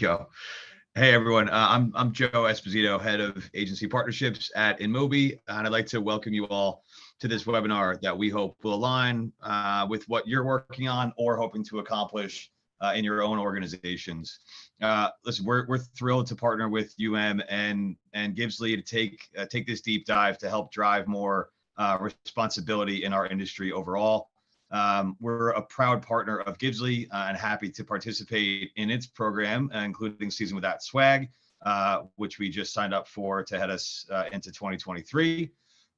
go. Hey everyone, I'm Joe Esposito, head of agency partnerships at InMobi, and I'd like to welcome you all to this webinar that we hope will align with what you're working on or hoping to accomplish in your own organizations. Listen, we're thrilled to partner with and Gibbsley to take this deep dive to help drive more responsibility in our industry overall. We're a proud partner of Gibbsley and happy to participate in its program, including Season Without Swag, which we just signed up for to head us into 2023.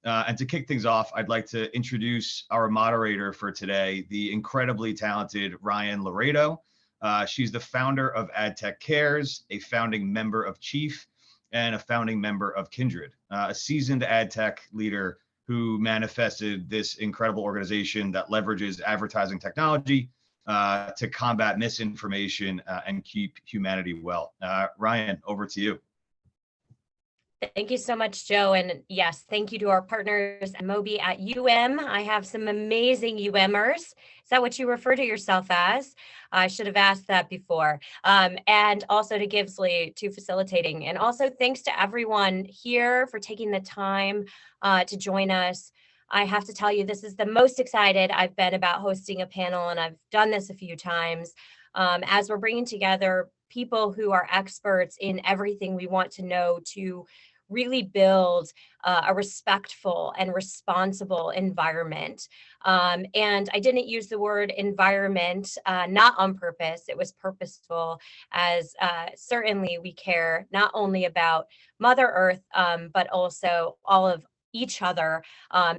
And to kick things off, I'd like to introduce our moderator for today, the incredibly talented Ryan Laredo. She's the founder of AdTech Cares, a founding member of Chief, and a founding member of Kindred, a seasoned AdTech leader who manifested this incredible organization that leverages advertising technology to combat misinformation and keep humanity well. Ryan, over to you. Thank you so much, Joe. And yes, thank you to our partners at InMobi at I have some amazing UMers. Is that what you refer to yourself as? I should have asked that before. And also to Gibbsley to facilitating. And also thanks to everyone here for taking the time to join us. I have to tell you, this is the most excited I've been about hosting a panel, and I've done this a few times, as we're bringing together people who are experts in everything we want to know to really build a respectful and responsible environment. And I didn't use the word environment, not on purpose. It was purposeful, as certainly we care not only about Mother Earth, but also all of each other,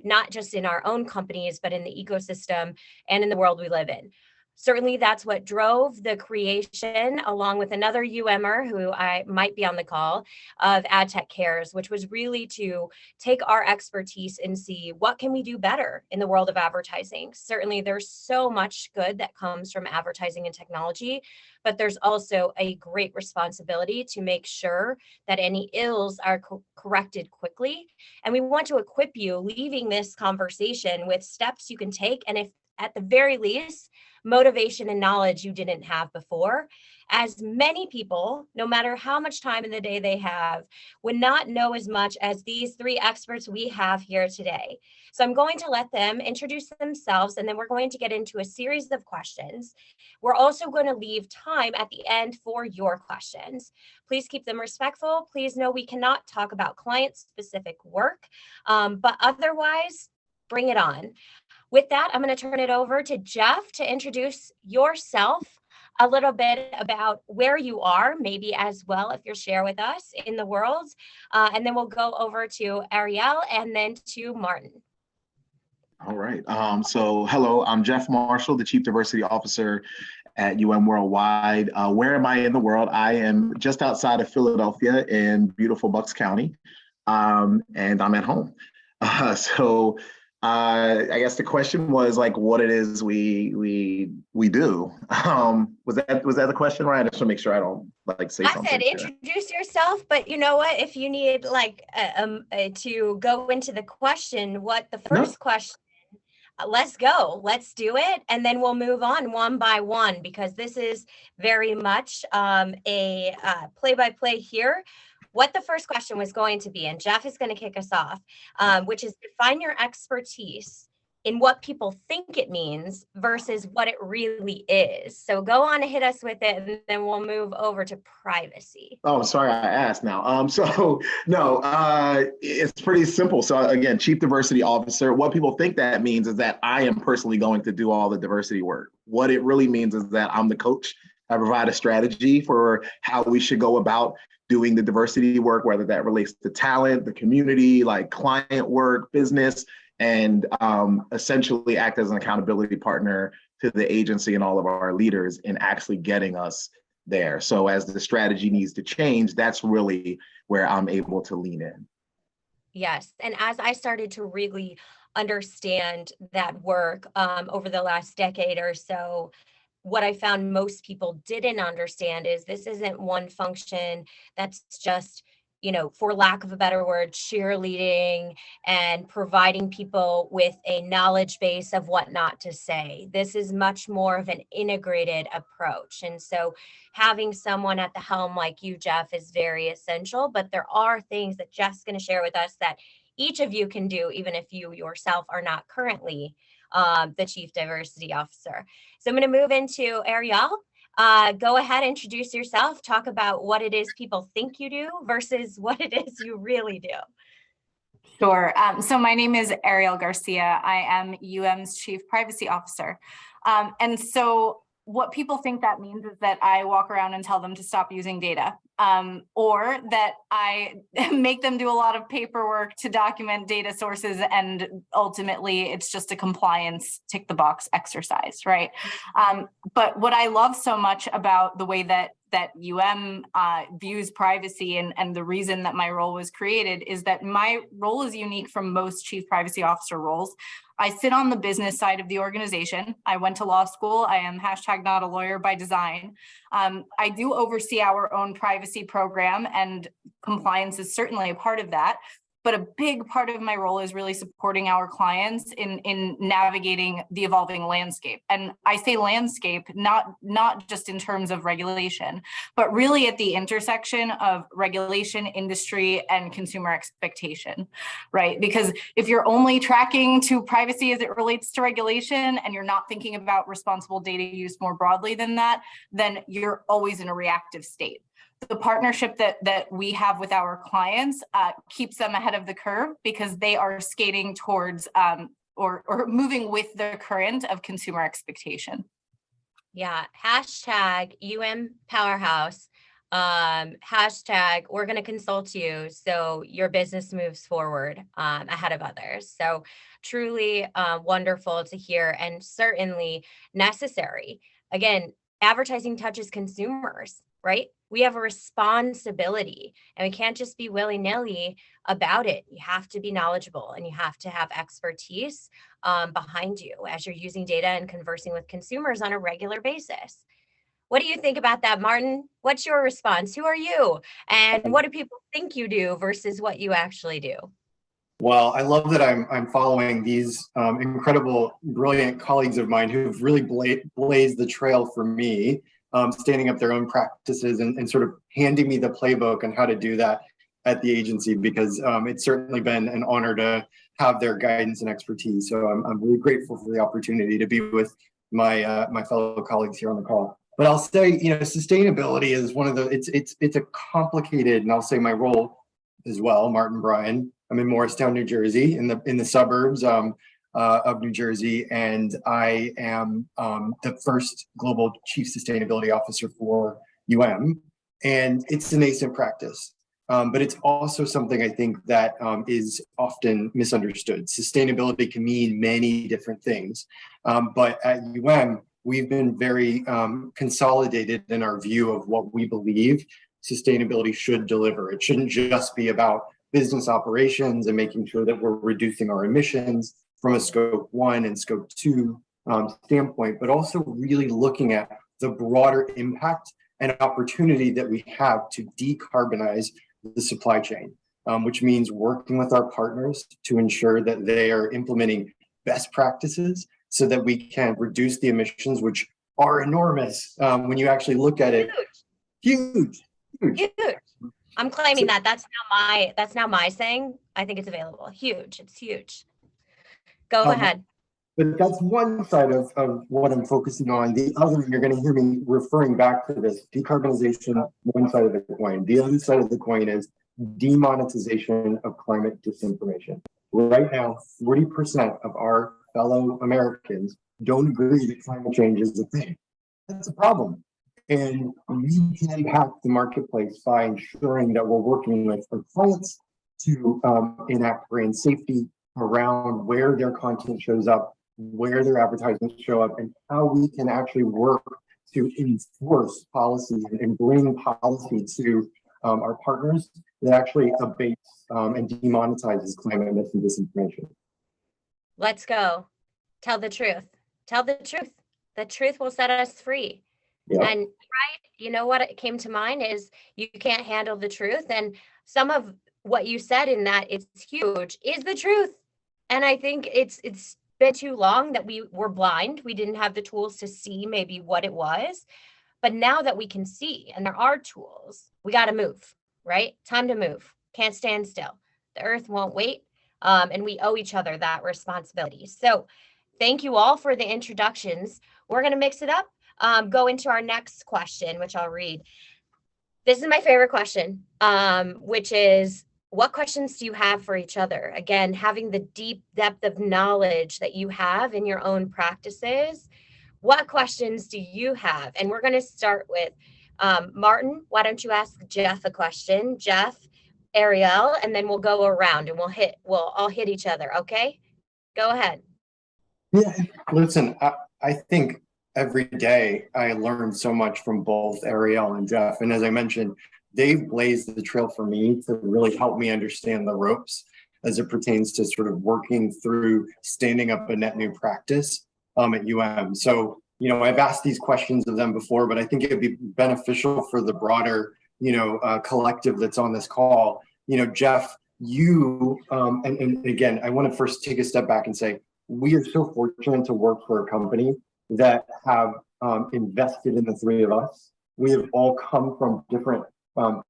not just in our own companies, but in the ecosystem and in the world we live in. Certainly, that's what drove the creation, along with another UMer who I might be on the call, of AdTech Cares, which was really to take our expertise and see what can we do better in the world of advertising. Certainly, there's so much good that comes from advertising and technology, but there's also a great responsibility to make sure that any ills are corrected quickly. And we want to equip you leaving this conversation with steps you can take, and if at the very least, motivation and knowledge you didn't have before, as many people, no matter how much time in the day they have, would not know as much as these three experts we have here today. So I'm going to let them introduce themselves, and then we're going to get into a series of questions. We're also going to leave time at the end for your questions. Please keep them respectful. Please know we cannot talk about client-specific work, but otherwise, bring it on. With that, I'm going to turn it over to Jeff to introduce yourself, a little bit about where you are, maybe as well, if you'll share with us in the world. And then we'll go over to Ariel and then to Martin. All right. So hello, I'm Jeff Marshall, the Chief Diversity Officer at Worldwide. Where am I in the world? I am just outside of Philadelphia in beautiful Bucks County, and I'm at home. I guess the question was like what it is we do. Was that the question, right? I just want to make sure I don't say something. I said introduce yourself, but you know what? If you need to go into the question, what the first question? Let's go. Let's do it, and then we'll move on one by one, because this is very much a play-by-play here. What the first question was going to be, and Jeff is going to kick us off, which is define your expertise in what people think it means versus what it really is. So go on and hit us with it, and then we'll move over to privacy. Oh, sorry, I asked now. It's pretty simple. So again, Chief Diversity Officer, what people think that means is that I am personally going to do all the diversity work. What it really means is that I'm the coach. I provide a strategy for how we should go about doing the diversity work, whether that relates to talent, the community, like client work, business, and essentially act as an accountability partner to the agency and all of our leaders in actually getting us there. So as the strategy needs to change, that's really where I'm able to lean in. Yes, and as I started to really understand that work over the last decade or so, what I found most people didn't understand is this isn't one function that's just for lack of a better word, cheerleading and providing people with a knowledge base of what not to say. This is much more of an integrated approach. And so having someone at the helm like you, Jeff, is very essential. But there are things that Jeff's going to share with us that each of you can do, even if you yourself are not currently the Chief Diversity Officer. So I'm going to move into Ariel. Go ahead, introduce yourself, talk about what it is people think you do versus what it is you really do. Sure. So my name is Ariel Garcia. I am UM's Chief Privacy Officer. And so what people think that means is that I walk around and tell them to stop using data, or that I make them do a lot of paperwork to document data sources, and ultimately it's just a compliance tick the box exercise, right? But what I love so much about the way that UM views privacy, and the reason that my role was created, is that my role is unique from most chief privacy officer roles. I sit on the business side of the organization. I went to law school. I am #not a lawyer by design. I do oversee our own privacy program, and compliance is certainly a part of that. But a big part of my role is really supporting our clients in navigating the evolving landscape. And I say landscape, not just in terms of regulation, but really at the intersection of regulation, industry, and consumer expectation, right? Because if you're only tracking to privacy as it relates to regulation, and you're not thinking about responsible data use more broadly than that, then you're always in a reactive state. The partnership that we have with our clients keeps them ahead of the curve, because they are skating towards or moving with the current of consumer expectation. Yeah, #UM Powerhouse, we're going to consult you so your business moves forward ahead of others. So truly wonderful to hear, and certainly necessary. Again, advertising touches consumers, right? We have a responsibility, and we can't just be willy-nilly about it. You have to be knowledgeable, and you have to have expertise behind you as you're using data and conversing with consumers on a regular basis. What do you think about that, Martin? What's your response? Who are you? And what do people think you do versus what you actually do? Well, I love that I'm following these incredible, brilliant colleagues of mine who've really blazed the trail for me, standing up their own practices and sort of handing me the playbook on how to do that at the agency, because it's certainly been an honor to have their guidance and expertise. So I'm really grateful for the opportunity to be with my my fellow colleagues here on the call. But I'll say, sustainability is one of the, it's a complicated, and I'll say my role as well, Martin Bryan. I'm in Morristown, New Jersey, in the suburbs of New Jersey, and I am the first global chief sustainability officer for UM. And it's a nascent practice, but it's also something I think that is often misunderstood. Sustainability can mean many different things, but at UM, we've been very consolidated in our view of what we believe sustainability should deliver. It shouldn't just be about business operations and making sure that we're reducing our emissions from a scope 1 and scope 2 standpoint, but also really looking at the broader impact and opportunity that we have to decarbonize the supply chain, which means working with our partners to ensure that they are implementing best practices so that we can reduce the emissions, which are enormous when you actually look at it. Huge. I'm claiming that. That's now my saying. I think it's available. Huge. It's huge. Go ahead. But that's one side of what I'm focusing on. The other, you're going to hear me referring back to this decarbonization, one side of the coin. The other side of the coin is demonetization of climate disinformation. Right now, 40% of our fellow Americans don't agree that climate change is a thing. That's a problem. And we can impact the marketplace by ensuring that we're working with our clients to enact brand safety around where their content shows up, where their advertisements show up, and how we can actually work to enforce policy and bring policy to our partners that actually abates and demonetizes climate myths and disinformation. Let's go. Tell the truth. Tell the truth. The truth will set us free. Yeah. And you know what it came to mind is you can't handle the truth. And some of what you said in that it's huge is the truth. And I think it's been too long that we were blind. We didn't have the tools to see maybe what it was. But now that we can see and there are tools, we got to move, right? Time to move. Can't stand still. The earth won't wait. And we owe each other that responsibility. So thank you all for the introductions. We're going to mix it up, go into our next question, which I'll read. This is my favorite question, which is, what questions do you have for each other? Again, having the deep depth of knowledge that you have in your own practices. What questions do you have? And we're going to start with Martin. Why don't you ask Jeff a question? Jeff, Ariel, and then we'll go around and we'll all hit each other. Okay, go ahead. Yeah, listen, I think every day I learn so much from both Ariel and Jeff. And as I mentioned, they've blazed the trail for me to really help me understand the ropes as it pertains to sort of working through standing up a net new practice at UM. So, I've asked these questions of them before, but I think it'd be beneficial for the broader, collective that's on this call. Jeff, you, and again, I want to first take a step back and say, we are so fortunate to work for a company that have invested in the three of us. We have all come from different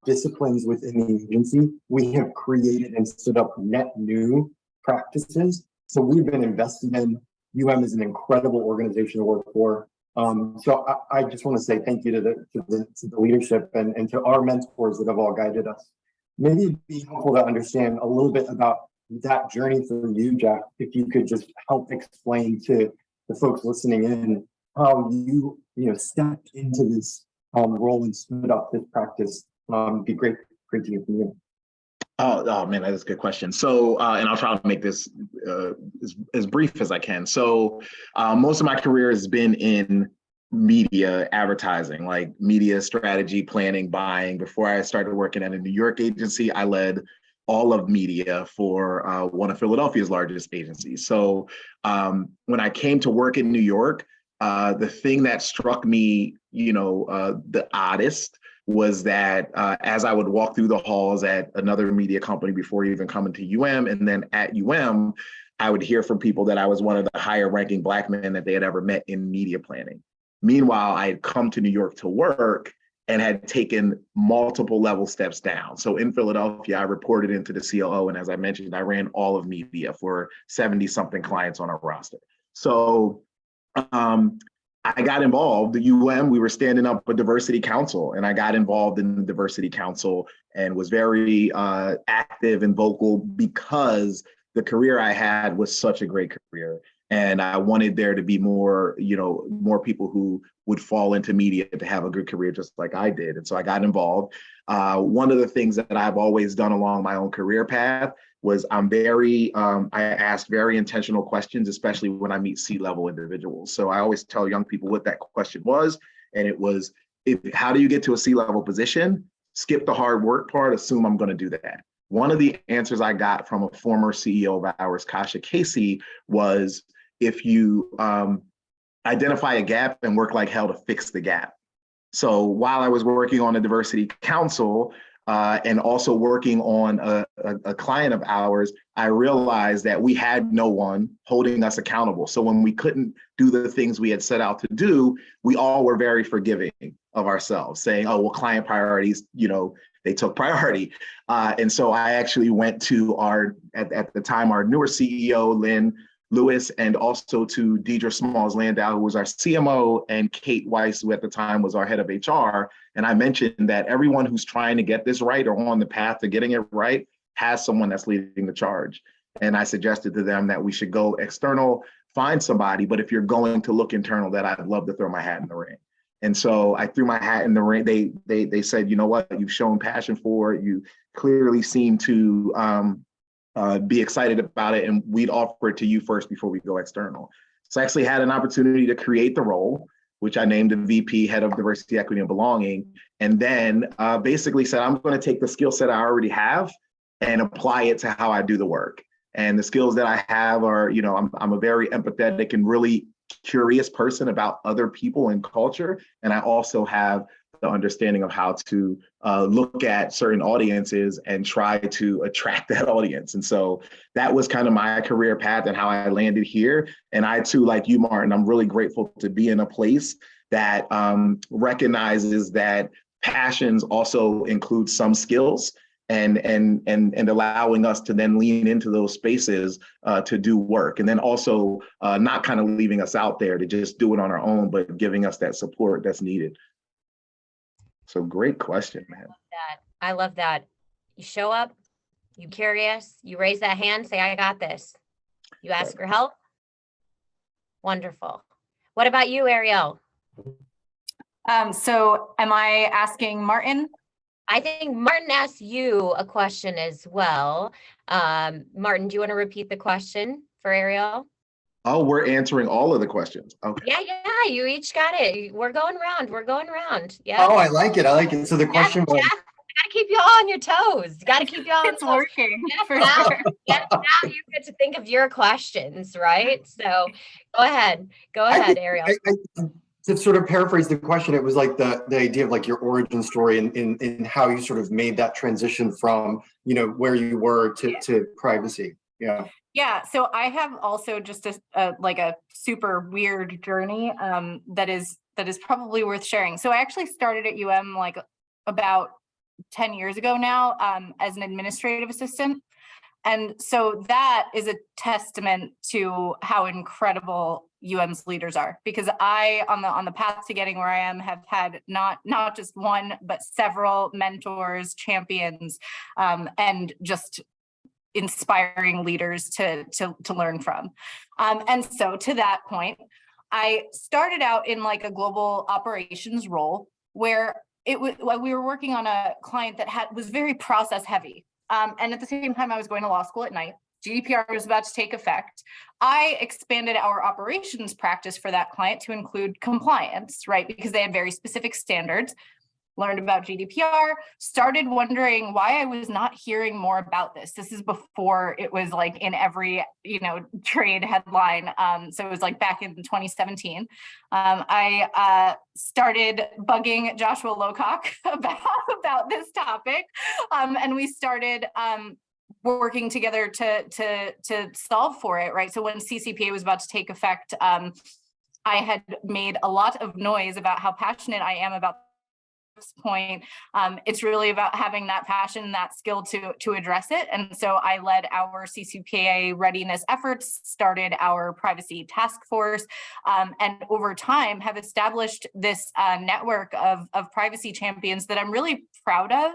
disciplines within the agency. We have created and stood up net new practices. So we've been invested in. UM is an incredible organization to work for. So I just want to say thank you to the leadership and to our mentors that have all guided us. Maybe it'd be helpful to understand a little bit about that journey for you, Jeff, if you could just help explain to the folks listening in how you stepped into this role and stood up this practice. It'd be great to hear from you. Oh man, that is a good question. So, and I'll try to make this as brief as I can. So, most of my career has been in media advertising, like media strategy, planning, buying. Before I started working at a New York agency, I led all of media for one of Philadelphia's largest agencies. So, when I came to work in New York, the thing that struck me, the oddest was that as I would walk through the halls at another media company before even coming to UM, and then at UM, I would hear from people that I was one of the higher ranking Black men that they had ever met in media planning. Meanwhile, I had come to New York to work and had taken multiple level steps down. So in Philadelphia, I reported into the COO. And as I mentioned, I ran all of media for 70 something clients on our roster. So I got involved at UM. We were standing up a diversity council, and I got involved in the diversity council and was very active and vocal because the career I had was such a great career. And I wanted there to be more, more people who would fall into media to have a good career just like I did. And so I got involved. One of the things that I've always done along my own career path was I ask very intentional questions, especially when I meet C-level individuals. So I always tell young people what that question was. And it was, how do you get to a C-level position? Skip the hard work part, assume I'm going to do that. One of the answers I got from a former CEO of ours, Kasha Casey, was if you identify a gap and work like hell to fix the gap. So while I was working on a diversity council and also working on a client of ours, I realized that we had no one holding us accountable. So when we couldn't do the things we had set out to do, we all were very forgiving of ourselves, saying, oh, well, client priorities, they took priority. And so I actually went to at the time, our newer CEO, Lynn Lewis, and also to Deidre Smalls-Landau, who was our CMO, and Kate Weiss, who at the time was our head of HR. And I mentioned that everyone who's trying to get this right or on the path to getting it right has someone that's leading the charge. And I suggested to them that we should go external, find somebody, but if you're going to look internal, that I'd love to throw my hat in the ring. And so I threw my hat in the ring. They said, you know what, you've shown passion for it. You clearly seem to be excited about it, and we'd offer it to you first before we go external. So I actually had an opportunity to create the role, which I named the VP, Head of Diversity, Equity, and Belonging, and then basically said, I'm going to take the skill set I already have and apply it to how I do the work. And the skills that I have are, I'm a very empathetic and really curious person about other people and culture. And I also have the understanding of how to look at certain audiences and try to attract that audience. And so that was kind of my career path and how I landed here. And I too, like you, Martin, I'm really grateful to be in a place that recognizes that passions also include some skills, and allowing us to then lean into those spaces to do work, and then also not kind of leaving us out there to just do it on our own, but giving us that support that's needed. So great question, man. I love that. You show up, you curious, you raise that hand, say, I got this. You ask for help. Wonderful. What about you, Ariel? So am I asking Martin? I think Martin asked you a question as well. Martin, do you want to repeat the question for Ariel? Oh, we're answering all of the questions. Okay. Yeah, you each got it. We're going round. Yeah. Oh, I like it. So the question was, Jeff, gotta keep you all on your toes. Gotta keep you all on It's your toes. working for Now, sure. now you get to think of your questions, right? So go ahead, Ariel. To sort of paraphrase the question, it was like the idea of like your origin story and how you sort of made that transition from, you know, where you were to privacy. Yeah. Yeah, so I have also just a super weird journey that is probably worth sharing. So I actually started at UM like about 10 years ago now as an administrative assistant. And so that is a testament to how incredible UM's leaders are, because I, on the path to getting where I am, have had not just one, but several mentors, champions, and just inspiring leaders to learn from. And so to that point, I started out in like a global operations role where we were working on a client that was very process heavy. And at the same time, I was going to law school at night. GDPR was about to take effect. I expanded our operations practice for that client to include compliance, right? Because they had very specific standards. Learned about GDPR, started wondering why I was not hearing more about this. This is before it was like in every, trade headline. So it was like back in 2017. I started bugging Joshua Lowcock about this topic. And we started working together to solve for it, right? So when CCPA was about to take effect, I had made a lot of noise about how passionate I am about this point. It's really about having that passion, that skill to address it. And so I led our CCPA readiness efforts, started our privacy task force, and over time have established this network of privacy champions that I'm really proud of.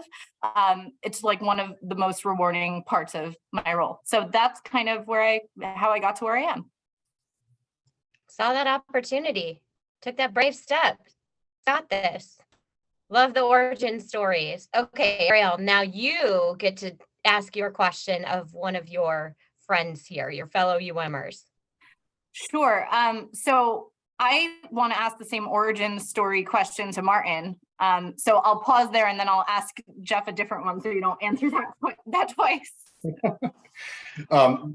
It's like one of the most rewarding parts of my role. So that's kind of how I got to where I am. Saw that opportunity, took that brave step, got this. Love the origin stories. Okay, Ariel, now you get to ask your question of one of your friends here, your fellow UMers. Sure. So I want to ask the same origin story question to Martin. So I'll pause there and then I'll ask Jeff a different one so you don't answer that twice.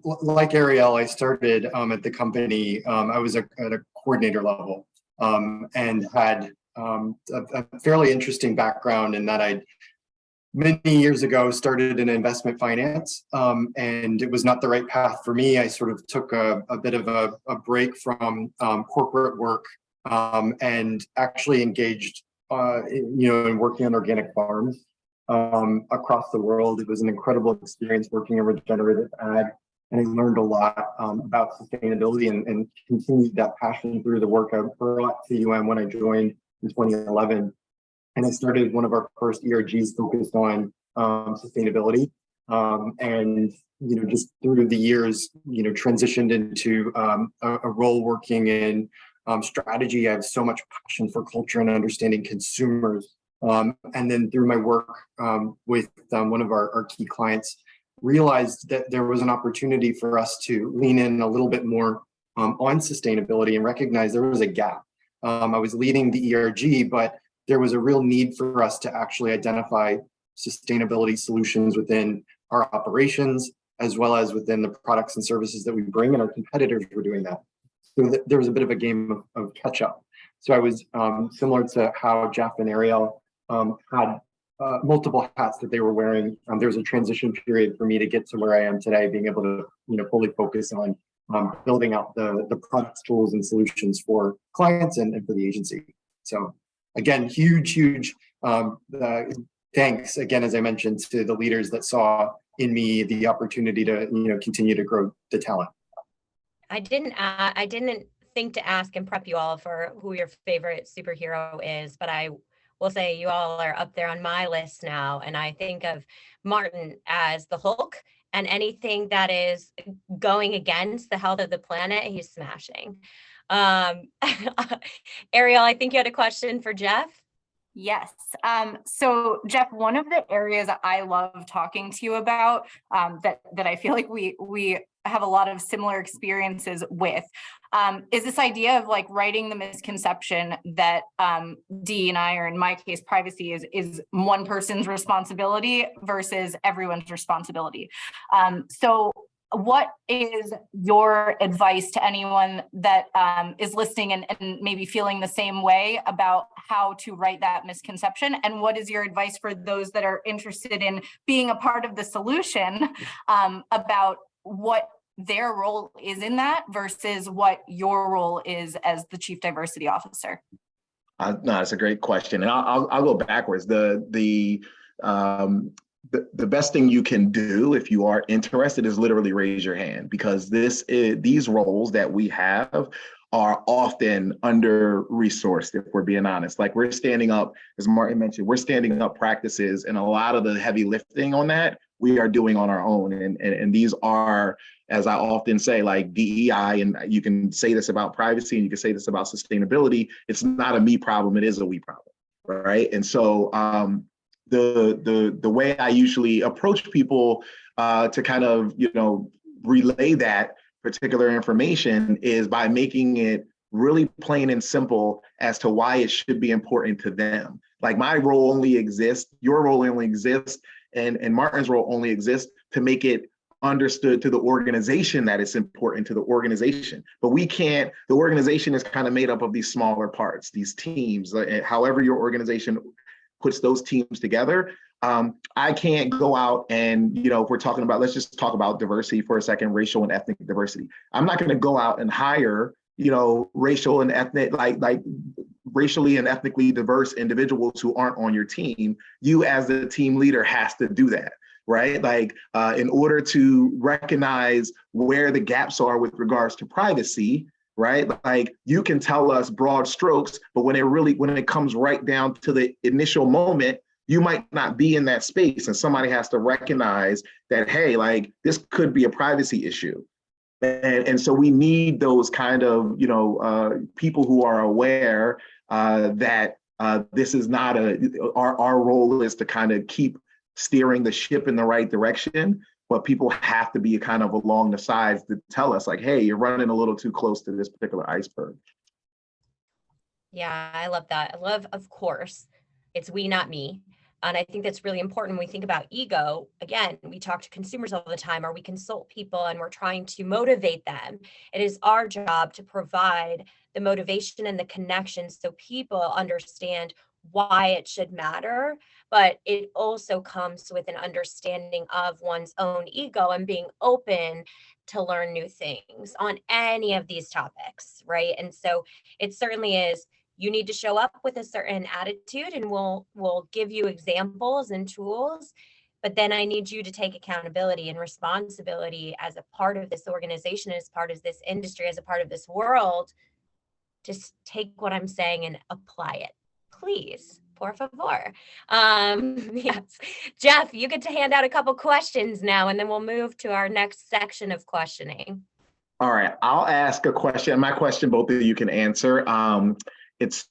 Like Ariel, I started at the company. I was at a coordinator level and had a fairly interesting background in that I many years ago started in investment finance, and it was not the right path for me. I sort of took a bit of a break from corporate work and actually engaged in working on organic farms across the world. It was an incredible experience working in regenerative ag, and I learned a lot about sustainability and continued that passion through the work I brought to UM when I joined in 2011, and I started one of our first ERGs focused on sustainability, and just through the years, transitioned into a role working in strategy. I have so much passion for culture and understanding consumers, and then through my work with one of our key clients, realized that there was an opportunity for us to lean in a little bit more on sustainability and recognize there was a gap. I was leading the ERG, but there was a real need for us to actually identify sustainability solutions within our operations, as well as within the products and services that we bring, and our competitors were doing that. So there was a bit of a game of catch up. So I was similar to how Jeff and Ariel had multiple hats that they were wearing. There was a transition period for me to get to where I am today, being able to fully focus on building out the products, tools, and solutions for clients and for the agency. So again, huge thanks again, as I mentioned, to the leaders that saw in me the opportunity to continue to grow the talent. I didn't think to ask and prep you all for who your favorite superhero is, but I will say you all are up there on my list now. And I think of Martin as the Hulk, and anything that is going against the health of the planet, he's smashing. Ariel, I think you had a question for Jeff. Yes. So Jeff, one of the areas I love talking to you about that I feel like we have a lot of similar experiences with is this idea of like writing the misconception that D&I, or in my case, privacy is one person's responsibility versus everyone's responsibility. So what is your advice to anyone that is listening and maybe feeling the same way about how to write that misconception? And what is your advice for those that are interested in being a part of the solution about what their role is in that versus what your role is as the Chief Diversity Officer? No, that's a great question, and I'll go backwards. The best thing you can do if you are interested is literally raise your hand, because these roles that we have are often under-resourced, if we're being honest. Like, we're standing up, as Martin mentioned, we're standing up practices, and a lot of the heavy lifting on that we are doing on our own. And these are, as I often say, like DEI, and you can say this about privacy and you can say this about sustainability, it's not a me problem, it is a we problem, right? And so the way I usually approach people to kind of, relay that particular information is by making it really plain and simple as to why it should be important to them. Like, my role only exists, your role only exists, and Martin's role only exists to make it understood to the organization that it's important to the organization. But we can't, the organization is kind of made up of these smaller parts, these teams, however your organization puts those teams together. I can't go out and, if we're talking about, let's just talk about diversity for a second, racial and ethnic diversity. I'm not going to go out and hire, racial and ethnic, like racially and ethnically diverse individuals who aren't on your team. You as the team leader has to do that, right? Like, in order to recognize where the gaps are with regards to privacy, right? Like, you can tell us broad strokes, but when it comes right down to the initial moment, you might not be in that space, and somebody has to recognize that, hey, like, this could be a privacy issue. And so we need those kind of, people who are aware that this is not our role is to kind of keep steering the ship in the right direction, but people have to be kind of along the sides to tell us, like, hey, you're running a little too close to this particular iceberg. Yeah, I love that. I love, of course, it's we, not me. And I think that's really important when we think about ego. Again, we talk to consumers all the time, or we consult people and we're trying to motivate them. It is our job to provide the motivation and the connection so people understand why it should matter. But it also comes with an understanding of one's own ego and being open to learn new things on any of these topics, right? And so it certainly is. You need to show up with a certain attitude, and we'll give you examples and tools, but then I need you to take accountability and responsibility as a part of this organization, as part of this industry, as a part of this world. Just take what I'm saying and apply it, please. Por favor. Yes. Jeff, you get to hand out a couple questions now, and then we'll move to our next section of questioning. All right, I'll ask a question. My question, both of you can answer. It's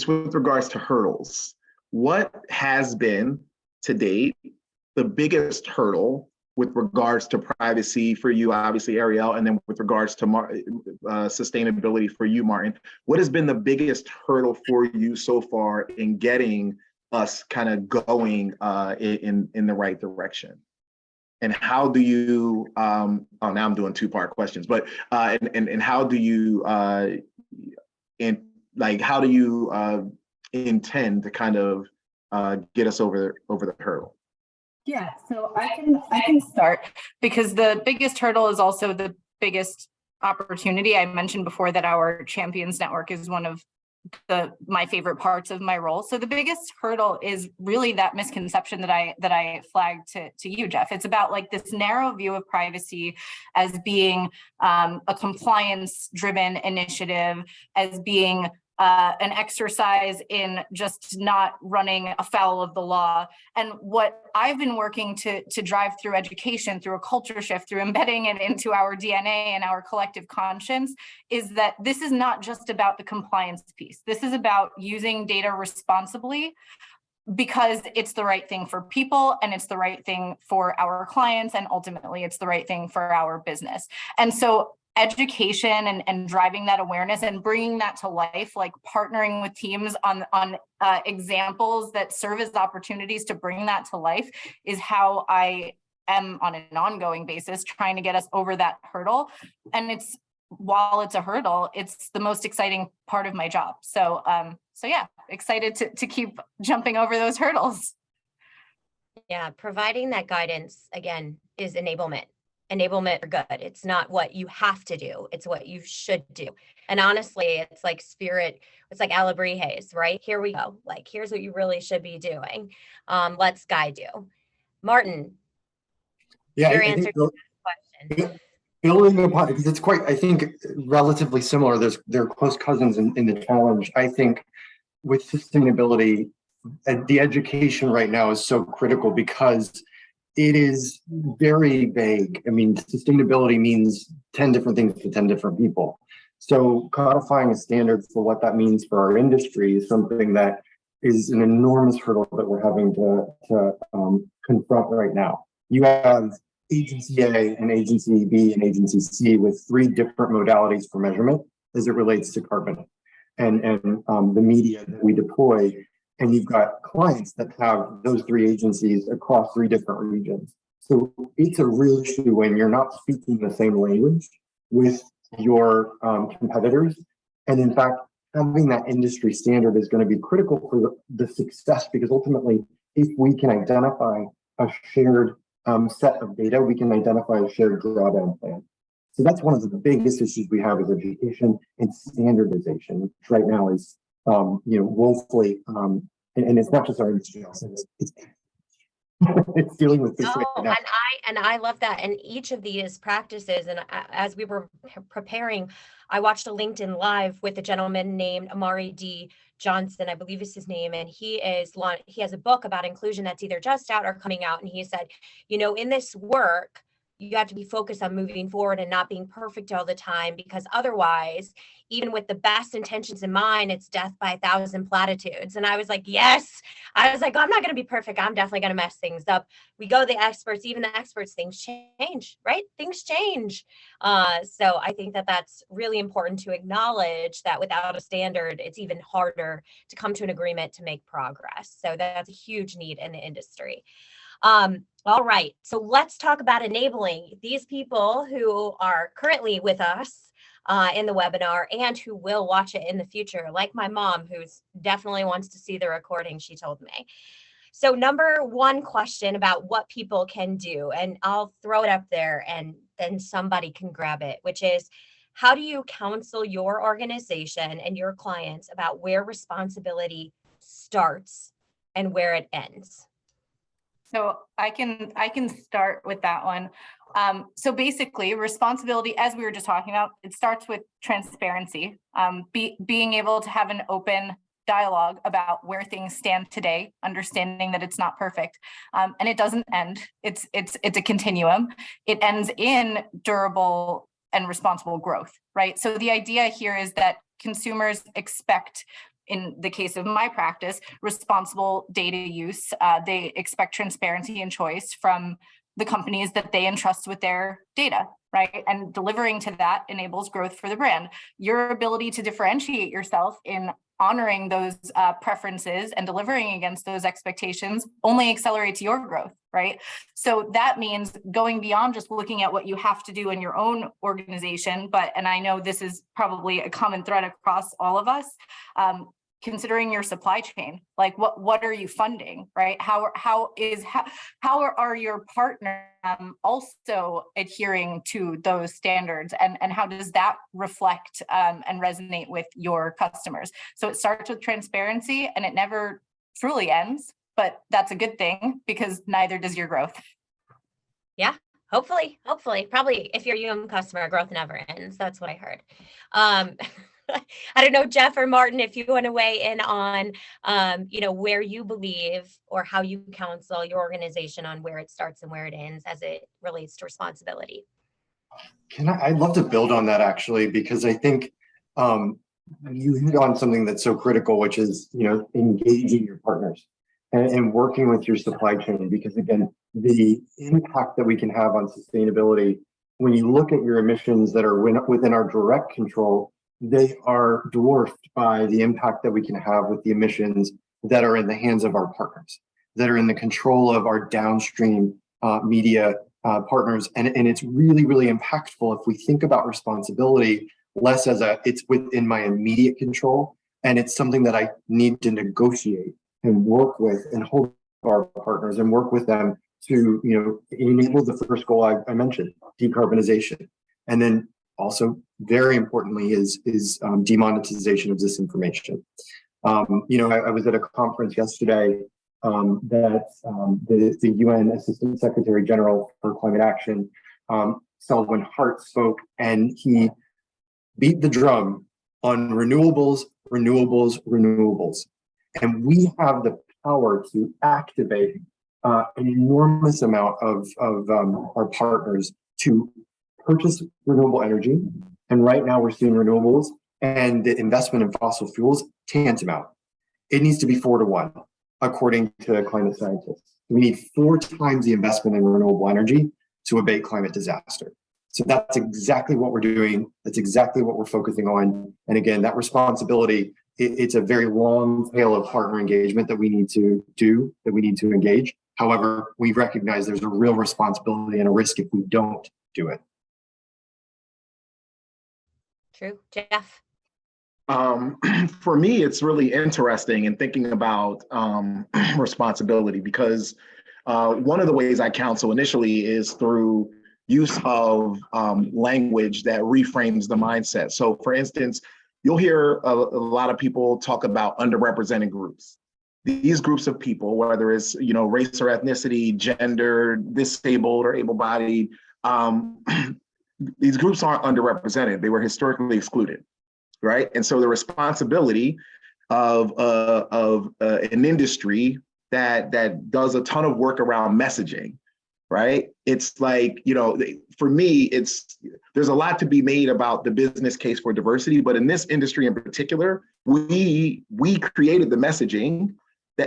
with regards to hurdles. What has been to date the biggest hurdle with regards to privacy for you, obviously, Ariel, and then with regards to sustainability for you, Martin? What has been the biggest hurdle for you so far in getting us kind of going in the right direction? and how do you oh, now I'm doing two-part questions, but and how do you how do you intend to kind of get us over the hurdle? Yeah, so I can start, because the biggest hurdle is also the biggest opportunity. I mentioned before that our Champions Network is one of my favorite parts of my role. So the biggest hurdle is really that misconception that I flagged to you, Jeff. It's about like this narrow view of privacy as being a compliance-driven initiative, as being an exercise in just not running afoul of the law. And what I've been working to drive through education, through a culture shift, through embedding it into our DNA and our collective conscience, is that this is not just about the compliance piece. This is about using data responsibly, because it's the right thing for people, and it's the right thing for our clients, and ultimately it's the right thing for our business. And so education and driving that awareness and bringing that to life, like partnering with teams on examples that serve as opportunities to bring that to life, is how I am on an ongoing basis trying to get us over that hurdle. And while it's a hurdle, it's the most exciting part of my job. So yeah, excited to keep jumping over those hurdles. Yeah, providing that guidance, again, is enablement. Enablement for good. It's not what you have to do, it's what you should do. And honestly, it's like spirit, it's like Alabrijes, right? Here we go. Like, here's what you really should be doing. Let's guide you. Martin, Yeah, your I answer think to this question. building upon, because it's quite, I think, relatively similar. They're close cousins in the challenge. I think with sustainability, the education right now is so critical because it is very vague. I mean, sustainability means 10 different things to 10 different people. So codifying a standard for what that means for our industry is something that is an enormous hurdle that we're having to confront right now. You have agency A and agency B and agency C with 3 different modalities for measurement as it relates to carbon and the media that we deploy. And you've got clients that have those 3 agencies across 3 different regions. So it's a real issue when you're not speaking the same language with your competitors. And in fact, having that industry standard is going to be critical for the success, because ultimately, if we can identify a shared set of data, we can identify a shared drawdown plan. So that's one of the biggest issues we have is education and standardization, which right now is woefully, and it's not just our industry, it's dealing with this right now. And I love that. And each of these practices, and as we were preparing, I watched a LinkedIn Live with a gentleman named Amari D. Johnson, I believe is his name, and he has a book about inclusion that's either just out or coming out. And he said, in this work, you have to be focused on moving forward and not being perfect all the time, because otherwise, even with the best intentions in mind, it's death by 1,000 platitudes. And I was like, yes. I was like, I'm not going to be perfect. I'm definitely going to mess things up. We go to the experts, even the experts, things change, right? Things change. So I think that that's really important to acknowledge that without a standard, it's even harder to come to an agreement to make progress. So that's a huge need in the industry. All right, so let's talk about enabling these people who are currently with us in the webinar and who will watch it in the future, like my mom, who's definitely wants to see the recording, she told me. So number 1 question about what people can do, and I'll throw it up there and then somebody can grab it, which is, how do you counsel your organization and your clients about where responsibility starts and where it ends? So I can start with that one. So basically, responsibility, as we were just talking about, it starts with transparency, being able to have an open dialogue about where things stand today, understanding that it's not perfect, and it doesn't end. It's a continuum. It ends in durable and responsible growth, right? So the idea here is that consumers expect, in the case of my practice, responsible data use. They expect transparency and choice from the companies that they entrust with their data, right? And delivering to that enables growth for the brand. Your ability to differentiate yourself in honoring those preferences and delivering against those expectations only accelerates your growth, right? So that means going beyond just looking at what you have to do in your own organization, and I know this is probably a common thread across all of us, considering your supply chain, like what are you funding, right? How are your partners also adhering to those standards, and how does that reflect and resonate with your customers? So it starts with transparency, and it never truly ends, but that's a good thing because neither does your growth. Yeah, hopefully, probably if you're a customer, growth never ends. That's what I heard. I don't know, Jeff or Martin, if you want to weigh in on, where you believe or how you counsel your organization on where it starts and where it ends as it relates to responsibility. I'd love to build on that actually, because I think you hit on something that's so critical, which is, engaging your partners and working with your supply chain, because again, the impact that we can have on sustainability, when you look at your emissions that are within our direct control, they are dwarfed by the impact that we can have with the emissions that are in the hands of our partners, that are in the control of our downstream media partners. And it's really, really impactful if we think about responsibility less as it's within my immediate control, and it's something that I need to negotiate and work with and hold our partners and work with them to, enable the first goal I mentioned, decarbonization. And then also, very importantly, is demonetization of disinformation. I was at a conference yesterday that the UN Assistant Secretary General for Climate Action, Selwyn Hart, spoke, and he beat the drum on renewables. And we have the power to activate an enormous amount of our partners to purchase renewable energy. And right now we're seeing renewables and the investment in fossil fuels tantamount. It needs to be 4-to-1, according to climate scientists. We need 4 times the investment in renewable energy to abate climate disaster. So that's exactly what we're doing. That's exactly what we're focusing on. And again, that responsibility, it's a very long tail of partner engagement that we need to do, that we need to engage. However, we recognize there's a real responsibility and a risk if we don't do it. True. Jeff? For me, it's really interesting in thinking about responsibility, because one of the ways I counsel initially is through use of language that reframes the mindset. So for instance, you'll hear a lot of people talk about underrepresented groups. These groups of people, whether it's race or ethnicity, gender, disabled or able-bodied, these groups aren't underrepresented. They were historically excluded, right? And so the responsibility of an industry that does a ton of work around messaging, right? It's like, for me, there's a lot to be made about the business case for diversity, but in this industry in particular, we created the messaging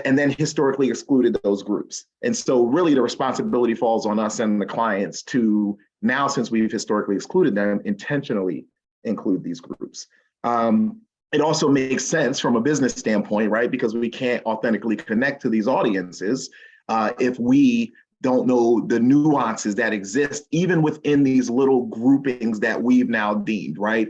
and then historically excluded those groups. And so really the responsibility falls on us and the clients to now, since we've historically excluded them, intentionally include these groups. It also makes sense from a business standpoint, right? Because we can't authentically connect to these audiences if we don't know the nuances that exist even within these little groupings that we've now deemed, right?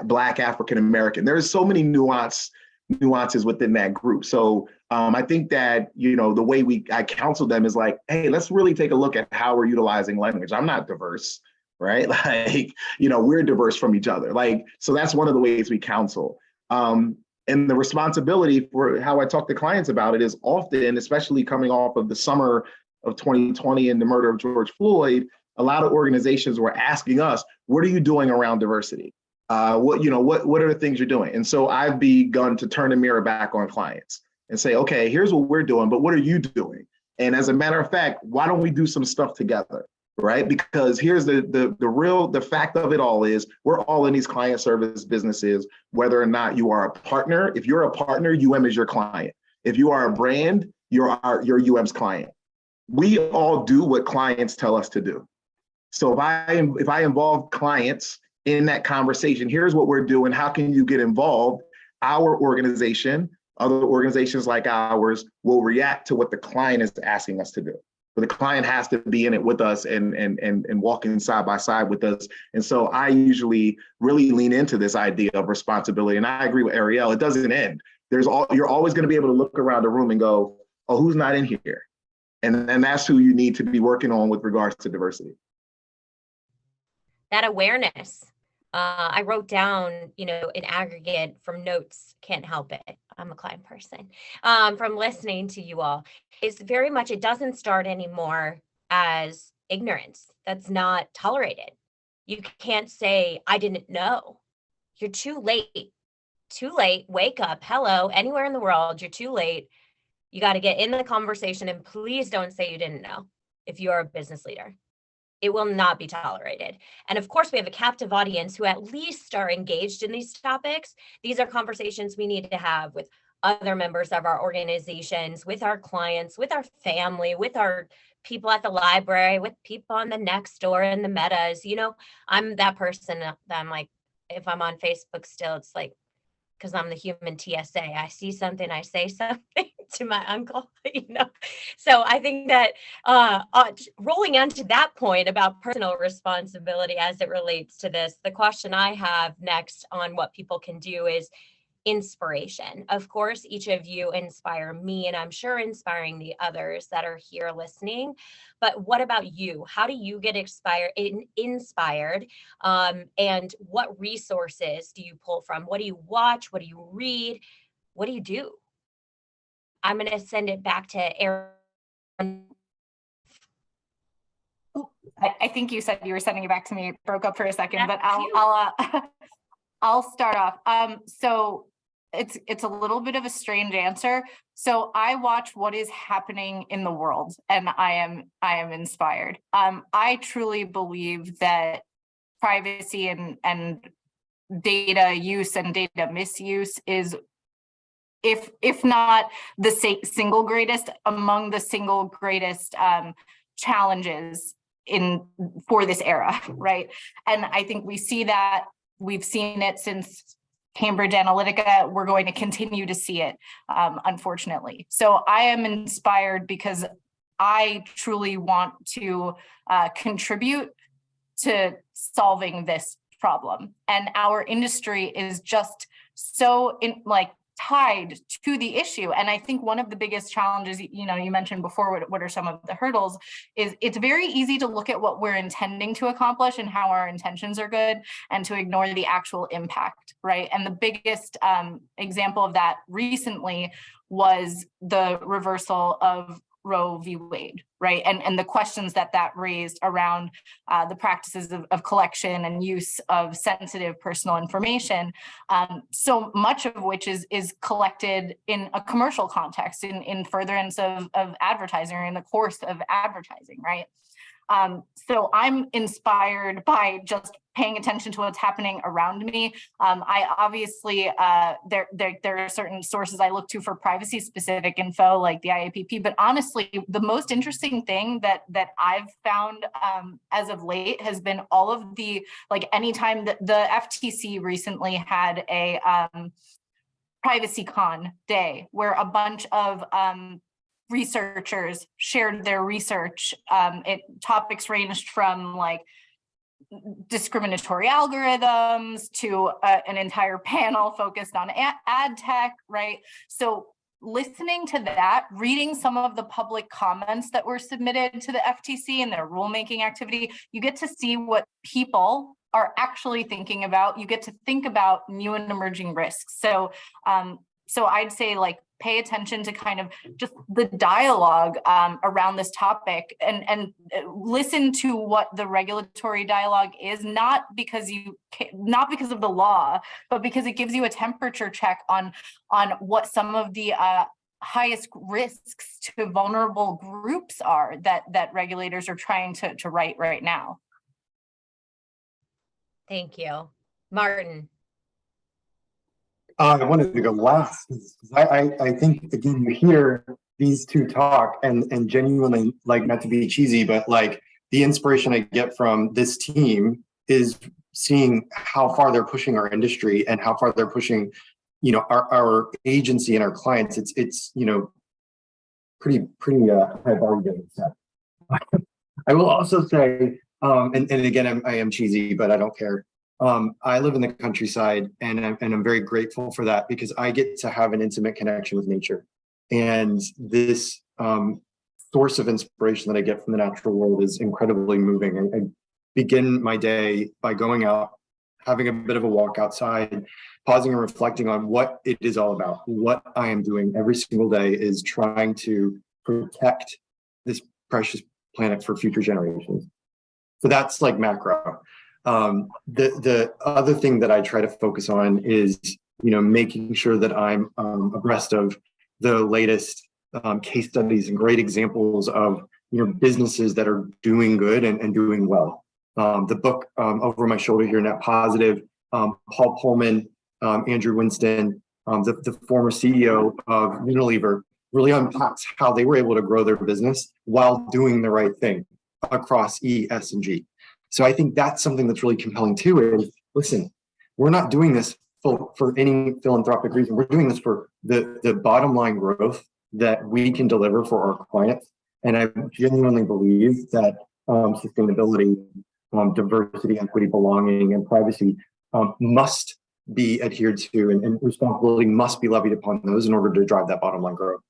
Black, African American. There's so many nuances within that group. So I think that, the way I counsel them is like, hey, let's really take a look at how we're utilizing language. I'm not diverse, right? Like, we're diverse from each other. Like, so that's one of the ways we counsel. And the responsibility for how I talk to clients about it is often, especially coming off of the summer of 2020 and the murder of George Floyd, a lot of organizations were asking us, what are you doing around diversity? What are the things you're doing? And so I've begun to turn the mirror back on clients and say, okay, here's what we're doing, but what are you doing? And as a matter of fact, why don't we do some stuff together, right? Because here's the fact of it all is we're all in these client service businesses, whether or not you are a partner. If you're a partner, UM is your client. If you are a brand, you're UM's client. We all do what clients tell us to do. So if I involve clients in that conversation, here's what we're doing. How can you get involved? our organization, other organizations like ours, will react to what the client is asking us to do. But the client has to be in it with us and walking side by side with us. And so I usually really lean into this idea of responsibility. And I agree with Ariel, it doesn't end. You're always going to be able to look around the room and go, oh, who's not in here? And that's who you need to be working on with regards to diversity. That awareness. I wrote down, in aggregate from notes, can't help it. I'm a client person. From listening to you all, is very much, it doesn't start anymore as ignorance. That's not tolerated. You can't say, I didn't know. You're too late. Too late. Wake up. Hello, anywhere in the world, you're too late. You got to get in the conversation, and please don't say you didn't know if you're a business leader. It will not be tolerated. And of course, we have a captive audience who at least are engaged in these topics. These are conversations we need to have with other members of our organizations, with our clients, with our family, with our people at the library, with people on the next door and the metas. I'm that person that I'm like, if I'm on Facebook still, it's like, because I'm the human TSA. I see something, I say something to my uncle, So I think that rolling onto that point about personal responsibility as it relates to this, the question I have next on what people can do is inspiration. Of course, each of you inspire me, and I'm sure inspiring the others that are here listening. But what about you? How do you get inspired? And what resources do you pull from? What do you watch? What do you read? What do you do? I'm going to send it back to Aaron. I think you said you were sending it back to me. It broke up for a second, but I'll start off. So it's a little bit of a strange answer. So I watch what is happening in the world, and I am inspired. I truly believe that privacy and data use and data misuse is, if not the single greatest, among the single greatest challenges for this era, right? And I think we see that. We've seen it since Cambridge Analytica. We're going to continue to see it, unfortunately. So I am inspired because I truly want to contribute to solving this problem. And our industry is just so tied to the issue. And I think one of the biggest challenges, you mentioned before, what are some of the hurdles, is it's very easy to look at what we're intending to accomplish and how our intentions are good, and to ignore the actual impact, right? And the biggest example of that recently was the reversal of Roe v. Wade, right? And the questions that raised around the practices of collection and use of sensitive personal information, so much of which is collected in a commercial context, in furtherance of advertising, or in the course of advertising, right? So I'm inspired by just paying attention to what's happening around me. I obviously, there are certain sources I look to for privacy specific info, like the IAPP, but honestly, the most interesting thing that I've found as of late has been all of the, anytime that the FTC recently had a PrivacyCon day, where a bunch of researchers shared their research. Topics ranged from discriminatory algorithms to an entire panel focused on ad tech, right? So listening to that, reading some of the public comments that were submitted to the FTC and their rulemaking activity, you get to see what people are actually thinking about. You get to think about new and emerging risks. So I'd say pay attention to kind of just the dialogue around this topic, and listen to what the regulatory dialogue is, not because of the law, but because it gives you a temperature check on what some of the highest risks to vulnerable groups are that regulators are trying to right now. Thank you. Martin. I wanted to go last. I think, again, you hear these two talk and genuinely, not to be cheesy, but the inspiration I get from this team is seeing how far they're pushing our industry and how far they're pushing our agency and our clients, it's pretty high bar getting set. I will also say, and again, I am cheesy, but I don't care. I live in the countryside, and I'm very grateful for that, because I get to have an intimate connection with nature. And this source of inspiration that I get from the natural world is incredibly moving. I begin my day by going out, having a bit of a walk outside, pausing and reflecting on what it is all about. What I am doing every single day is trying to protect this precious planet for future generations. So that's like macro. The other thing that I try to focus on is, making sure that I'm abreast of the latest case studies and great examples of, businesses that are doing good and doing well. The book over my shoulder here, Net Positive, Paul Pullman, Andrew Winston, the former CEO of Unilever, really unpacks how they were able to grow their business while doing the right thing across E, S, and G. So I think that's something that's really compelling too, is listen, we're not doing this for any philanthropic reason. We're doing this for the bottom line growth that we can deliver for our clients. And I genuinely believe that sustainability, diversity, equity, belonging, and privacy must be adhered to, and responsibility must be levied upon those in order to drive that bottom line growth.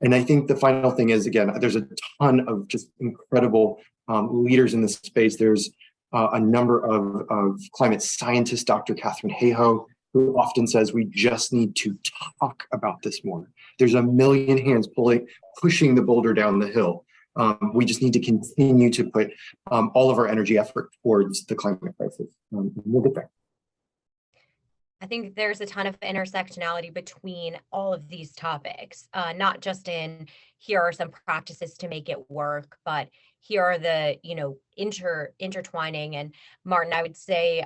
And I think the final thing is, again, there's a ton of just incredible leaders in this space. There's a number of climate scientists, Dr. Catherine Hayhoe, who often says we just need to talk about this more. There's a million hands pushing the boulder down the hill. We just need to continue to put all of our energy effort towards the climate crisis. We'll get there. I think there's a ton of intersectionality between all of these topics, not just in here are some practices to make it work, but here are the, intertwining. And Martin, I would say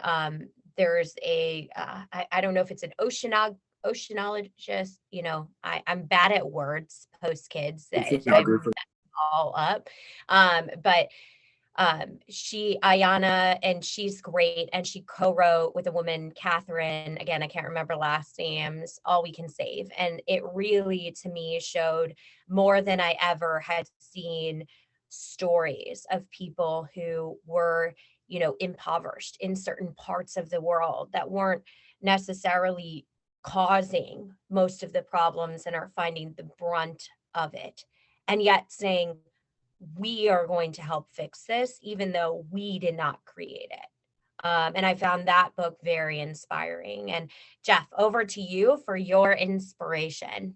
there's I don't know if it's an oceanologist, I'm bad at words post kids. I all up. But Ayana, and she's great. And she co-wrote with a woman, Catherine, again, I can't remember last names, All We Can Save. And it really, to me, showed more than I ever had seen stories of people who were, impoverished in certain parts of the world that weren't necessarily causing most of the problems and are finding the brunt of it. And yet saying, we are going to help fix this, even though we did not create it. And I found that book very inspiring. And Jeff, over to you for your inspiration.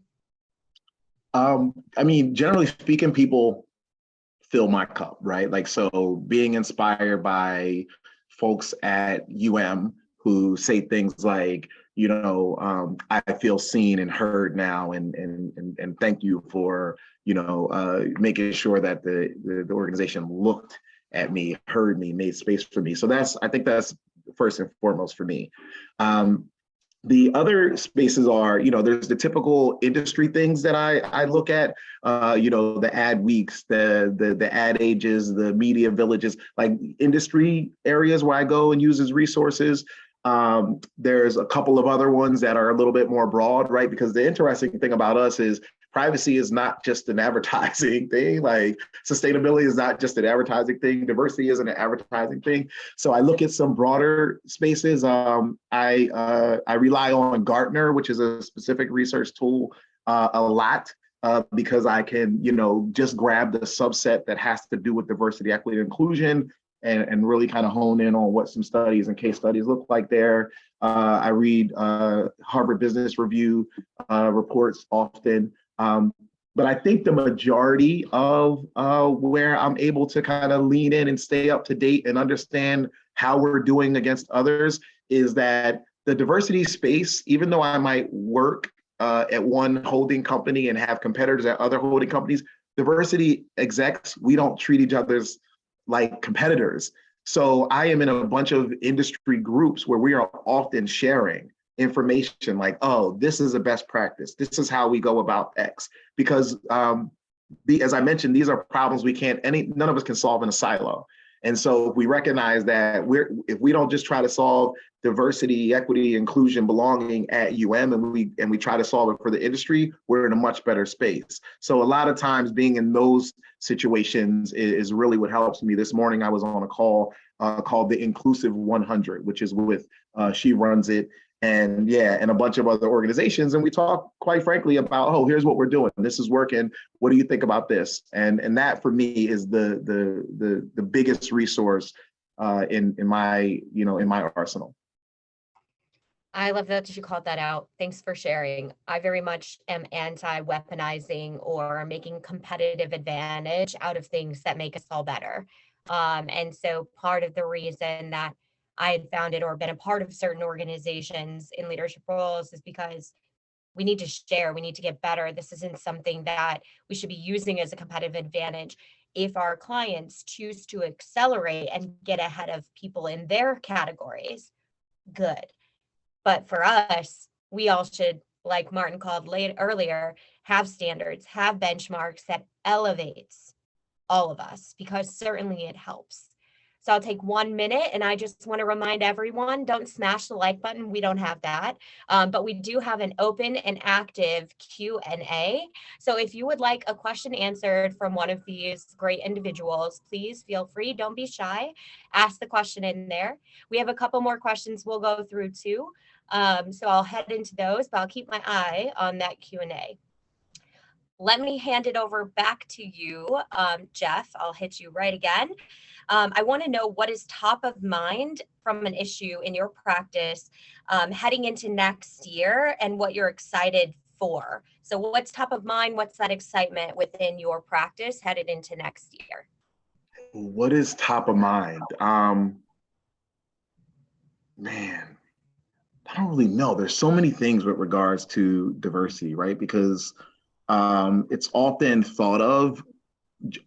Generally speaking, people fill my cup, right? Like, so being inspired by folks at who say things like, I feel seen and heard now, and thank you for, making sure that the organization looked at me, heard me, made space for me. So I think that's first and foremost for me. The other spaces are, there's the typical industry things that I look at, the ad weeks, the ad ages, the media villages, like industry areas where I go and use as resources. There's a couple of other ones that are a little bit more broad, right? Because the interesting thing about us is privacy is not just an advertising thing. Like sustainability is not just an advertising thing. Diversity isn't an advertising thing. So I look at some broader spaces. I rely on Gartner, which is a specific research tool, a lot. Because I can, just grab the subset that has to do with diversity, equity, and inclusion, and really kind of hone in on what some studies and case studies look like there. I read Harvard Business Review reports often. But I think the majority of where I'm able to kind of lean in and stay up to date and understand how we're doing against others is that the diversity space, even though I might work at one holding company and have competitors at other holding companies, diversity execs, we don't treat each other's like competitors. So I am in a bunch of industry groups where we are often sharing information like, oh, this is a best practice. This is how we go about X. Because as I mentioned, these are problems none of us can solve in a silo. And so if we recognize that if we don't just try to solve diversity, equity, inclusion, belonging at and we try to solve it for the industry, we're in a much better space. So a lot of times being in those situations is really what helps me. This morning I was on a call called the Inclusive 100, which is with she runs it, and a bunch of other organizations. And we talk quite frankly about, oh, here's what we're doing. This is working. What do you think about this? And that for me is the biggest resource in my arsenal. I love that you called that out. Thanks for sharing. I very much am anti-weaponizing or making competitive advantage out of things that make us all better. And so part of the reason that I had founded or been a part of certain organizations in leadership roles is because we need to share, we need to get better. This isn't something that we should be using as a competitive advantage. If our clients choose to accelerate and get ahead of people in their categories, good. But for us, we all should, like Martin called earlier, have standards, have benchmarks that elevates all of us, because certainly it helps. So I'll take 1 minute, and I just want to remind everyone, don't smash the like button. We don't have that, but we do have an open and active Q&A. So if you would like a question answered from one of these great individuals, please feel free. Don't be shy. Ask the question in there. We have a couple more questions we'll go through too. So I'll head into those, but I'll keep my eye on that Q&A. Let me hand it over back to you, Jeff. I'll hit you right again. I want to know what is top of mind from an issue in your practice heading into next year, and what you're excited for. So what's top of mind? What's that excitement within your practice headed into next year? What is top of mind? Man, I don't really know. There's so many things with regards to diversity, right? Because it's often thought of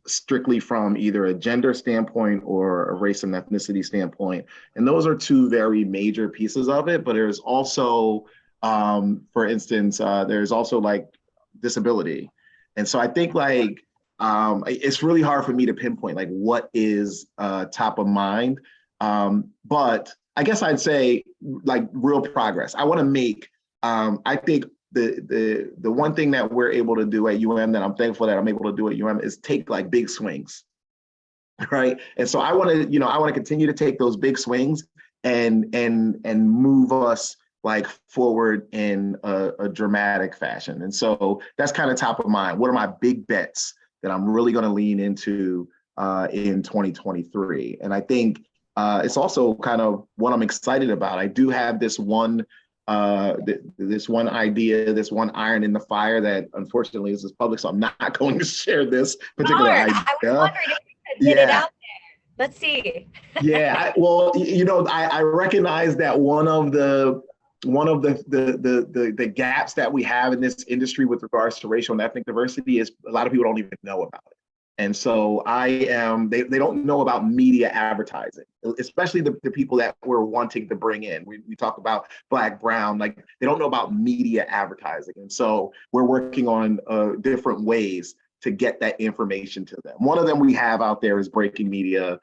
strictly from either a gender standpoint or a race and ethnicity standpoint. And those are two very major pieces of it. But there's also, for instance, there's also like disability. And so I think like, it's really hard for me to pinpoint like what is top of mind. But I guess I'd say like real progress. I want to make, I think the one thing that we're able to do at that I'm thankful that I'm able to do at is take like big swings, right? And so I want to continue to take those big swings and move us like forward in a dramatic fashion. And so that's kind of top of mind. What are my big bets that I'm really going to lean into in 2023? And I think it's also kind of what I'm excited about. I do have this one this one idea, this one iron in the fire that unfortunately is public, so I'm not going to share this particular idea. I was wondering if you could get it out there. Let's see. Yeah, I recognize that one of the gaps that we have in this industry with regards to racial and ethnic diversity is a lot of people don't even know about it. And so they don't know about media advertising, especially the people that we're wanting to bring in. We talk about Black, Brown, like they don't know about media advertising. And so we're working on different ways to get that information to them. One of them we have out there is Breaking Media,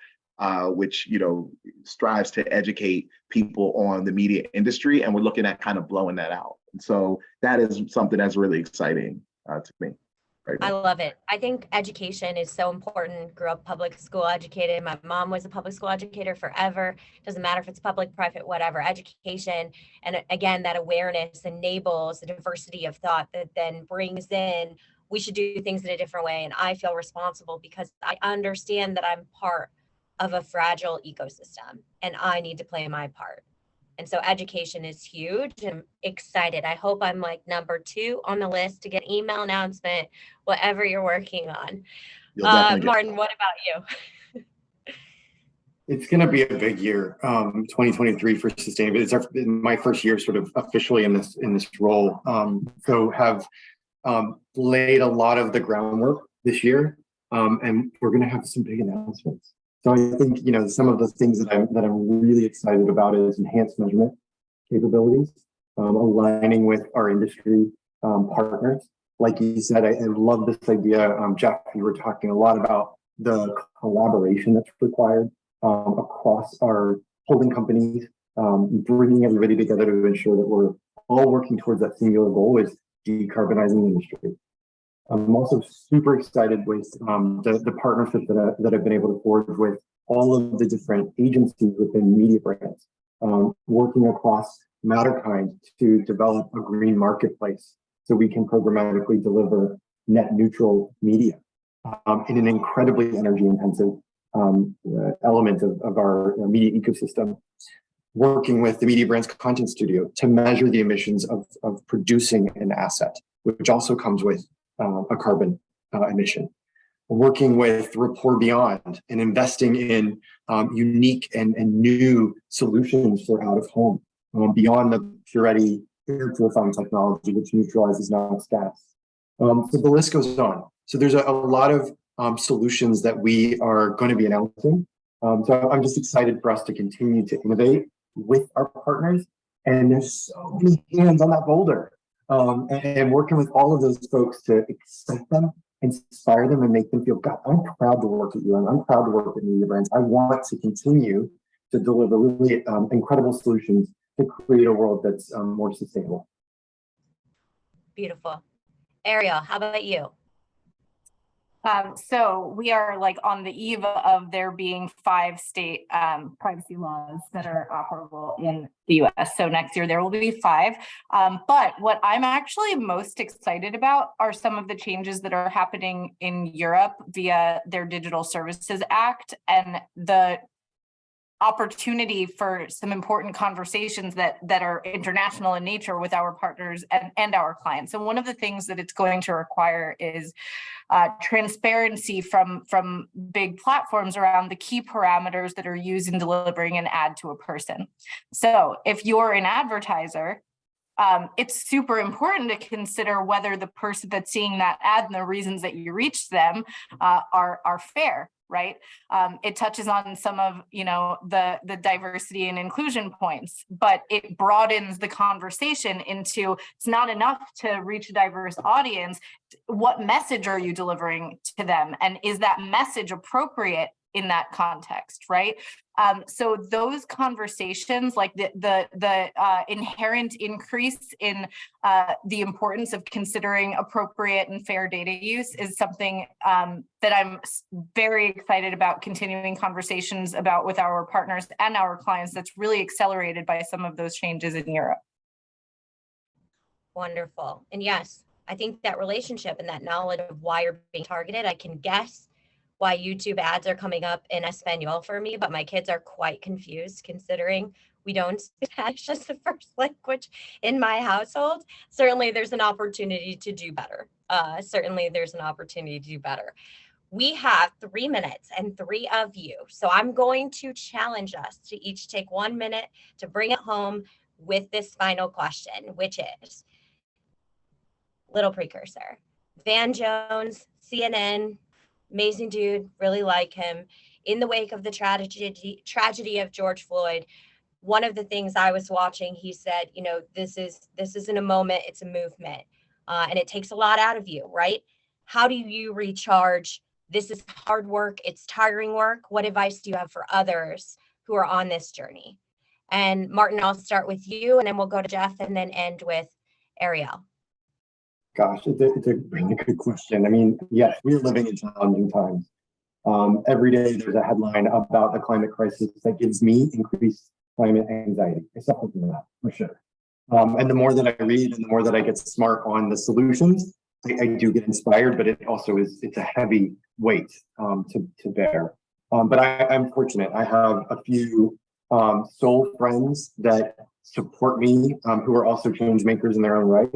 which, strives to educate people on the media industry. And we're looking at kind of blowing that out. And so that is something that's really exciting to me. Right. I love it. I think education is so important. Grew up public school educated. My mom was a public school educator forever. Doesn't matter if it's public, private, whatever. Education, and again, that awareness enables the diversity of thought that then brings in, we should do things in a different way. And I feel responsible because I understand that I'm part of a fragile ecosystem and I need to play my part. And so education is huge. I'm excited. I hope I'm like number 2 on the list to get email announcement, whatever you're working on. Martin, what about you? It's going to be a big year, 2023 for sustainability. It's my first year sort of officially in this role. So have laid a lot of the groundwork this year, and we're going to have some big announcements. So I think, some of the things that I'm really excited about is enhanced measurement capabilities, aligning with our industry partners. Like you said, I love this idea. Jeff, you were talking a lot about the collaboration that's required across our holding companies, bringing everybody together to ensure that we're all working towards that singular goal, is decarbonizing the industry. I'm also super excited with the partnership that I've been able to forge with all of the different agencies within media brands, working across Matterkind to develop a green marketplace so we can programmatically deliver net neutral media in an incredibly energy intensive element of our media ecosystem. Working with the Media Brands Content Studio to measure the emissions of producing an asset, which also comes with a carbon emission. Working with Rapport Beyond and investing in unique and new solutions for out of home, beyond the Puretti air purifying technology, which neutralizes NOx gas. So the list goes on. So there's a lot of solutions that we are going to be announcing. So I'm just excited for us to continue to innovate with our partners. And there's so many hands on that boulder. And working with all of those folks to excite them, inspire them, and make them feel, God, I'm proud to work at you. I'm proud to work at Media Brands. I want to continue to deliver really incredible solutions to create a world that's more sustainable. Beautiful. Ariel, how about you? So we are like on the eve of there being 5 state privacy laws that are operable in the US. So next year there will be 5. But what I'm actually most excited about are some of the changes that are happening in Europe via their Digital Services Act and the opportunity for some important conversations that are international in nature with our partners and our clients. And one of the things that it's going to require is transparency from big platforms around the key parameters that are used in delivering an ad to a person. So if you're an advertiser, it's super important to consider whether the person that's seeing that ad and the reasons that you reach them are fair. Right. It touches on some of, the diversity and inclusion points, but it broadens the conversation into it's not enough to reach a diverse audience. What message are you delivering to them? And is that message appropriate in that context, right? So those conversations, like the inherent increase in the importance of considering appropriate and fair data use, is something that I'm very excited about continuing conversations about with our partners and our clients. That's really accelerated by some of those changes in Europe. Wonderful. And yes, I think that relationship and that knowledge of why you're being targeted, I can guess why YouTube ads are coming up in Espanol for me, but my kids are quite confused considering we don't speak Spanish as the first language in my household. Certainly there's an opportunity to do better. We have 3 minutes and 3 of you. So I'm going to challenge us to each take 1 minute to bring it home with this final question, which is little precursor. Van Jones, CNN, amazing dude, really like him. In the wake of the tragedy of George Floyd, one of the things I was watching, he said, this isn't a moment, it's a movement. And it takes a lot out of you, right? How do you recharge? This is hard work, it's tiring work. What advice do you have for others who are on this journey? And Martin, I'll start with you, and then we'll go to Jeff and then end with Ariel. Gosh, it's a really good question. I mean, yes, we're living in challenging times. Every day there's a headline about the climate crisis that gives me increased climate anxiety. I suffer from that, for sure. And the more that I read and the more that I get smart on the solutions, I do get inspired, but it also it's a heavy weight to bear. But I'm fortunate. I have a few soul friends that support me, who are also change makers in their own right.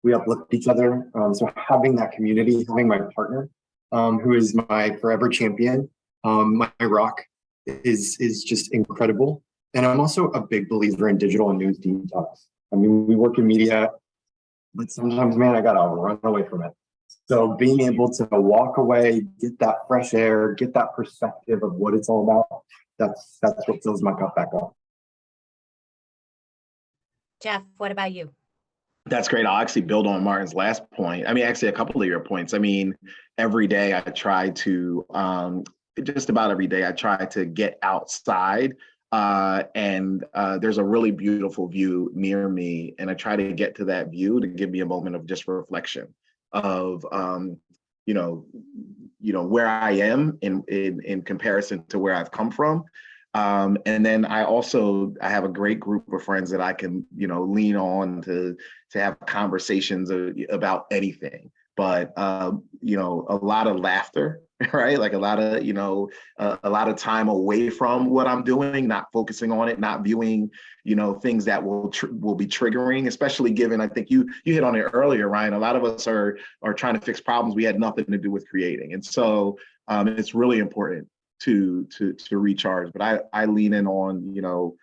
We uplift each other. So having that community, having my partner, who is my forever champion, my rock, is just incredible. And I'm also a big believer in digital and news detox. I mean, we work in media, but sometimes, man, I gotta run away from it. So being able to walk away, get that fresh air, get that perspective of what it's all about, that's what fills my cup back up. Jeff, what about you? That's great. I'll actually build on Martin's last point. I mean, actually, a couple of your points. I mean, every day I try to just about every day I try to get outside, and there's a really beautiful view near me, and I try to get to that view to give me a moment of just reflection of you know, where I am in comparison to where I've come from. And then I have a great group of friends that I can, lean on to have conversations about anything. But a lot of laughter, right? Like a lot of time away from what I'm doing, not focusing on it, not viewing, things that will be triggering, especially given, I think you hit on it earlier, Ryan. A lot of us are trying to fix problems we had nothing to do with creating. And so it's really important to recharge. But I lean in on,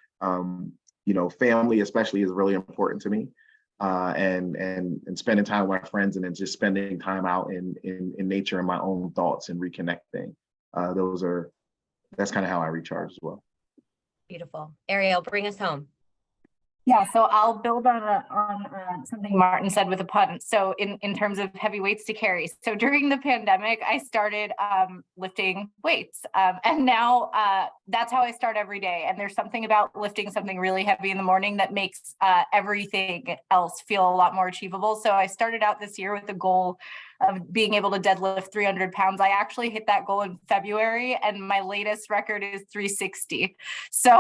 family especially is really important to me. And spending time with my friends, and then just spending time out in nature and my own thoughts and reconnecting. That's kind of how I recharge as well. Beautiful. Ariel, bring us home. Yeah, so I'll build on something Martin said with a pun. So in terms of heavy weights to carry. So during the pandemic, I started lifting weights, and now that's how I start every day. And there's something about lifting something really heavy in the morning that makes everything else feel a lot more achievable. So I started out this year with the goal of being able to deadlift 300 pounds. I actually hit that goal in February, and my latest record is 360. So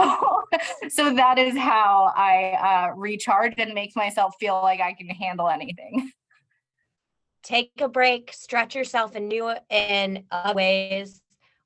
that is how I recharge and make myself feel like I can handle anything. Take a break, stretch yourself in new and ways,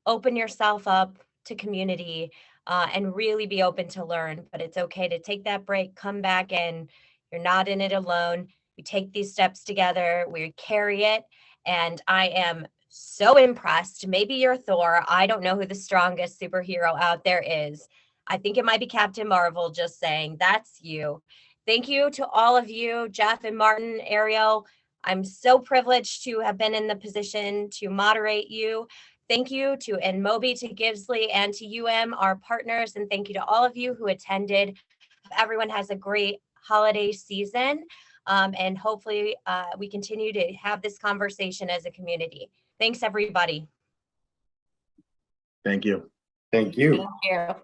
open yourself up to community, and really be open to learn. But it's okay to take that break, come back in. You're not in it alone. We take these steps together, we carry it. And I am so impressed. Maybe you're Thor. I don't know who the strongest superhero out there is. I think it might be Captain Marvel, just saying. That's you. Thank you to all of you, Jeff and Martin, Ariel. I'm so privileged to have been in the position to moderate you. Thank you to InMobi, to Givesley, and to our partners. And thank you to all of you who attended. Everyone has a great holiday season. And hopefully we continue to have this conversation as a community. Thanks, everybody. Thank you. Thank you. Thank you.